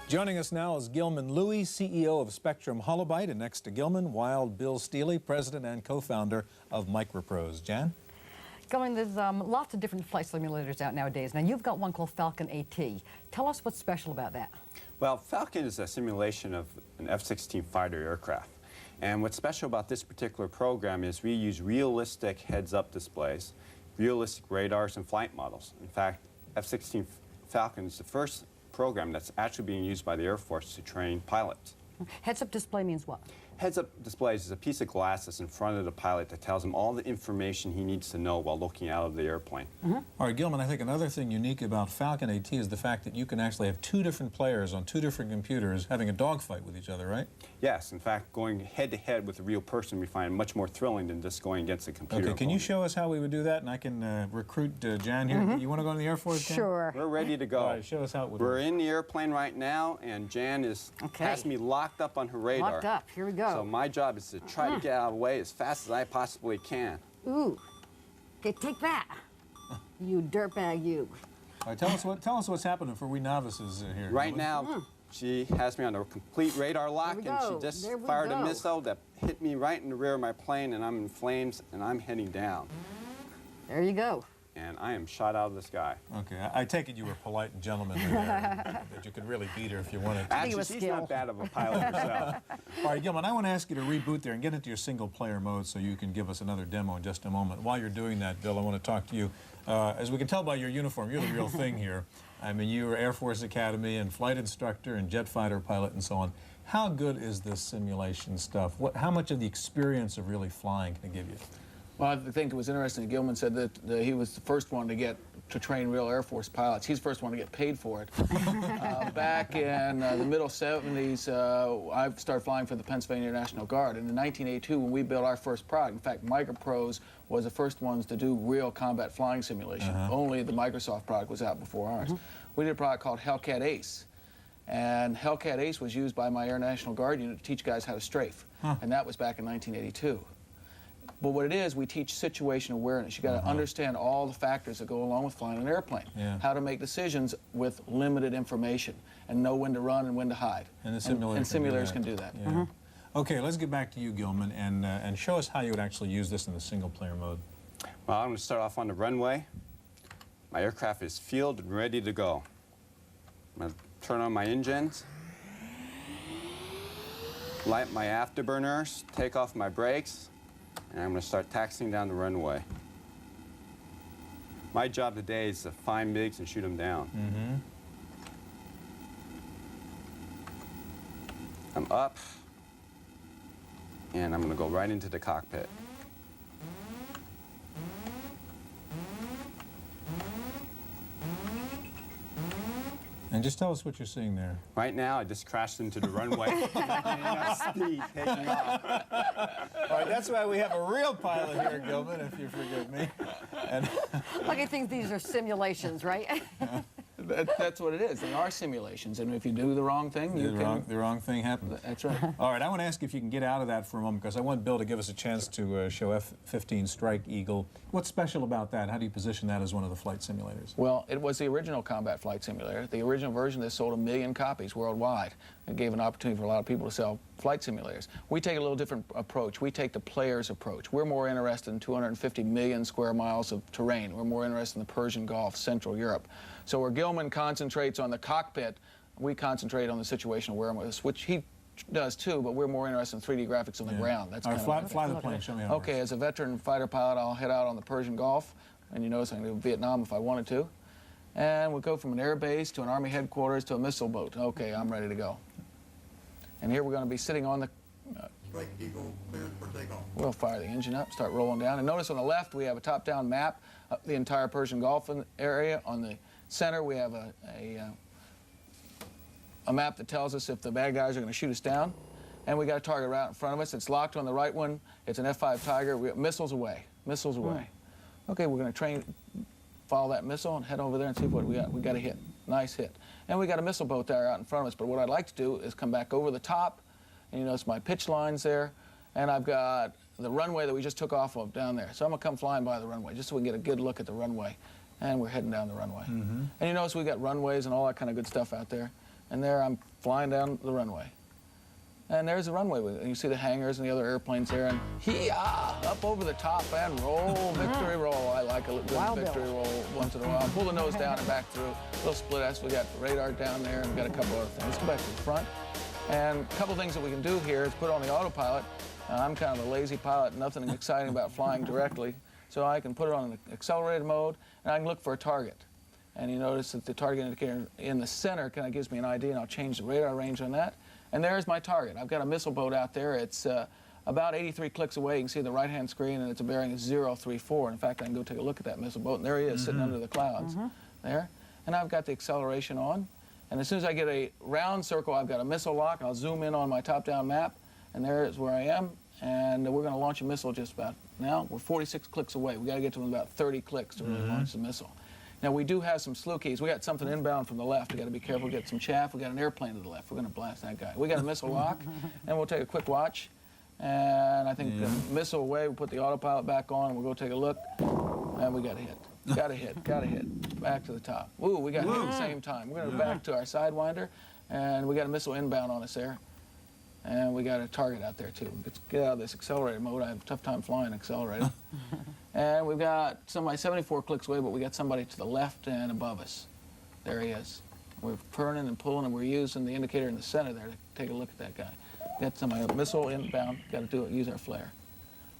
Joining us now is Gilman Louie, CEO of Spectrum Holobyte, and next to Gilman, Wild Bill Stealey, president and co-founder of Microprose. Jan? Gilman, there's lots of different flight simulators out nowadays. Now, you've got one called Falcon A.T. Tell us what's special about that. Well, Falcon is a simulation of an F-16 fighter aircraft. And what's special about this particular program is we use realistic heads-up displays, realistic radars, and flight models. In fact, F-16 Falcon is the first program that's actually being used by the Air Force to train pilots. Heads-up display means what? Heads-up displays is a piece of glass that's in front of the pilot that tells him all the information he needs to know while looking out of the airplane. All right, Gilman, I think another thing unique about Falcon A.T. is the fact that you can actually have two different players on two different computers having a dogfight with each other, right? Yes, in fact, going head-to-head with a real person we find much more thrilling than just going against a computer. Okay, can you show us how we would do that? And I can recruit Jan here. You want to go in the Air Force, Jan? Sure. We're ready to go. All right, show us how it would We're work. in the airplane right now, and Jan has me locked up on her radar. Locked up. Here we go. So my job is to try to get out of the way as fast as I possibly can. Ooh. Okay, take that. You dirtbag, you. All right, tell us what's happening for we novices here. Right now, she has me on a complete radar lock, and she just fired a missile that hit me right in the rear of my plane, and I'm in flames, and I'm heading down. There you go. And I am shot out of the sky. Okay, I take it you were polite and gentlemanly there, that you could really beat her if you wanted to. Actually, she's not bad of a pilot herself. All right, Gilman, I want to ask you to reboot there and get into your single-player mode so you can give us another demo in just a moment. While you're doing that, Bill, I want to talk to you. As we can tell by your uniform, you're the real thing here. I mean, you were Air Force Academy and flight instructor and jet fighter pilot and so on. How good is this simulation stuff? How much of the experience of really flying can it give you? Well, I think it was interesting that Gilman said that he was the first one to train real Air Force pilots. He's the first one to get paid for it. Back in the middle 70s, I started flying for the Pennsylvania National Guard. And in 1982, when we built our first product, in fact, Microprose was the first ones to do real combat flying simulation. Only the Microsoft product was out before ours. We did a product called Hellcat Ace. And Hellcat Ace was used by my Air National Guard unit to teach guys how to strafe. And that was back in 1982. But what it is, we teach situation awareness. You got to understand all the factors that go along with flying an airplane. How to make decisions with limited information and know when to run and when to hide. And the simulators can do that. Yeah. Okay, let's get back to you, Gilman, and show us how you would actually use this in the single-player mode. Well, I'm going to start off on the runway. My aircraft is fueled and ready to go. I'm going to turn on my engines, light my afterburners, take off my brakes, and I'm going to start taxiing down the runway. My job today is to find MiGs and shoot them down. I'm up, and I'm going to go right into the cockpit. And just tell us what you're seeing there. Right now, I just crashed into the runway. Speed, taking off. All right, that's why we have a real pilot here, Gilman, if you forgive me. And Look, I think these are simulations, right? That's what it is. They are simulations, and if you do the wrong thing, the wrong thing happens. That's right. All right, I want to ask you if you can get out of that for a moment, because I want Bill to give us a chance to show F-15 Strike Eagle. What's special about that? How do you position that as one of the flight simulators? Well, it was the original combat flight simulator. The original version of this sold 1 million copies worldwide. It gave an opportunity for a lot of people to sell flight simulators. We take a little different approach. We take the player's approach. We're more interested in 250 million square miles of terrain. We're more interested in the Persian Gulf, Central Europe. So where Gilman concentrates on the cockpit, we concentrate on the situational awareness, which he does too, but we're more interested in 3D graphics on the ground. That's All right, fly the plane. Show me how it Okay, works. as a veteran fighter pilot, I'll head out on the Persian Gulf, and you notice I can go to Vietnam if I wanted to. And we'll go from an air base to an Army headquarters to a missile boat. Okay, I'm ready to go. And here we're going to be sitting on the... Strike Eagle, cleared for takeoff. We'll fire the engine up, start rolling down. And notice on the left we have a top-down map of the entire Persian Gulf area. On the center we have a map that tells us if the bad guys are going to shoot us down. And we got a target right in front of us. It's locked on the right one. It's an F-5 Tiger. We got missiles away. Missiles away. Okay, we're going to follow that missile and head over there and see what we got. We got a hit. Nice hit. And we got a missile boat there out in front of us. But what I'd like to do is come back over the top. And you notice my pitch lines there. And I've got the runway that we just took off of down there. So I'm going to come flying by the runway just so we can get a good look at the runway. And we're heading down the runway. And you notice we got runways and all that kind of good stuff out there. And there I'm flying down the runway. And there's the runway. And you see the hangars and the other airplanes there. And up over the top and roll, victory roll. I like a good victory roll once in a while. Pull the nose down and back through. Little split S. We got radar down there and we got a couple other things. Let's go back to the front. And a couple things that we can do here is put on the autopilot. I'm kind of a lazy pilot, nothing exciting about flying directly. So I can put it on an accelerated mode and I can look for a target. And you notice that the target indicator in the center kind of gives me an ID, and I'll change the radar range on that. And there's my target. I've got a missile boat out there. It's about 83 clicks away. You can see the right-hand screen, and it's a bearing of 034. In fact, I can go take a look at that missile boat, and there he is sitting under the clouds there. And I've got the acceleration on. And as soon as I get a round circle, I've got a missile lock. I'll zoom in on my top-down map, and there is where I am. And we're going to launch a missile just about now. We're 46 clicks away. We've got to get to about 30 clicks to really launch the missile. Now, we do have some slew keys. We got something inbound from the left. We got to be careful, get some chaff. We got an airplane to the left. We're going to blast that guy. We got a missile lock, and we'll take a quick watch. And I think the missile away, we put the autopilot back on, and we'll go take a look. And we got a hit. Got a hit. Got a hit. Back to the top. Ooh, we got hit at the same time. We're going to back to our Sidewinder, and we got a missile inbound on us there. And we got a target out there, too. Let's get out of this accelerated mode. I have a tough time flying accelerated. And we've got somebody 74 clicks away, but we got somebody to the left and above us. There he is. We're turning and pulling, and we're using the indicator in the center there to take a look at that guy. Got somebody, a missile inbound, got to do it, use our flare.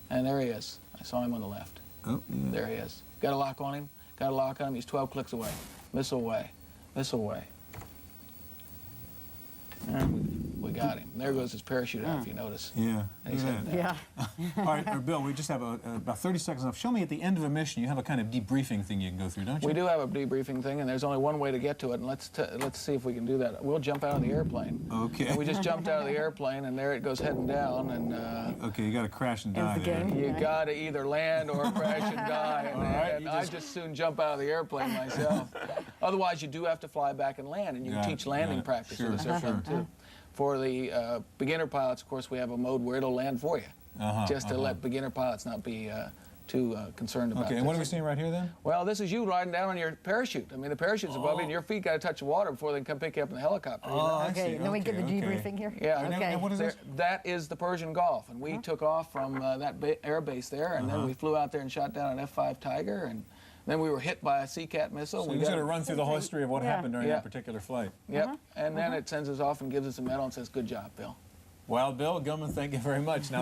And there he is. I saw him on the left. Oh, yeah. There he is. Got a lock on him. Got a lock on him. He's 12 clicks away. Missile away. Missile away. And we got him. There goes his parachute out, if you notice. Yeah. And he's heading down. Yeah. All right, Bill, we just have about 30 seconds left. Show me at the end of a mission, you have a kind of debriefing thing you can go through, don't you? We do have a debriefing thing, and there's only one way to get to it, and let's see if we can do that. We'll jump out of the airplane. Okay. And we just jumped out of the airplane, and there it goes heading down, and Okay, you got to crash and die Ends the there. game. you got to either land or crash and die. And, All right, and you I just- just soon jump out of the airplane myself. Otherwise, you do have to fly back and land, and you Got can it, teach landing got it. practice Sure, with this airplane, sure. too. For the beginner pilots, of course, we have a mode where it'll land for you, just to let beginner pilots not be too concerned about Okay, and what are we seeing right here then? Well, this is you riding down on your parachute. I mean, the parachute's above you, and your feet got to touch the water before they can come pick you up in the helicopter. You know? I Okay, see. then we get the Okay, debriefing here? Yeah. And Okay. what is this? That is the Persian Gulf, and we took off from that air base there, and then we flew out there and shot down an F-5 Tiger, and then we were hit by a Sea-Cat missile. So we you just got got to run through the whole history of what Yeah. happened during Yeah. that particular flight. Yep, and then it sends us off and gives us a medal and says, "Good job, Bill." Well, Bill, Gilman, thank you very much. Now,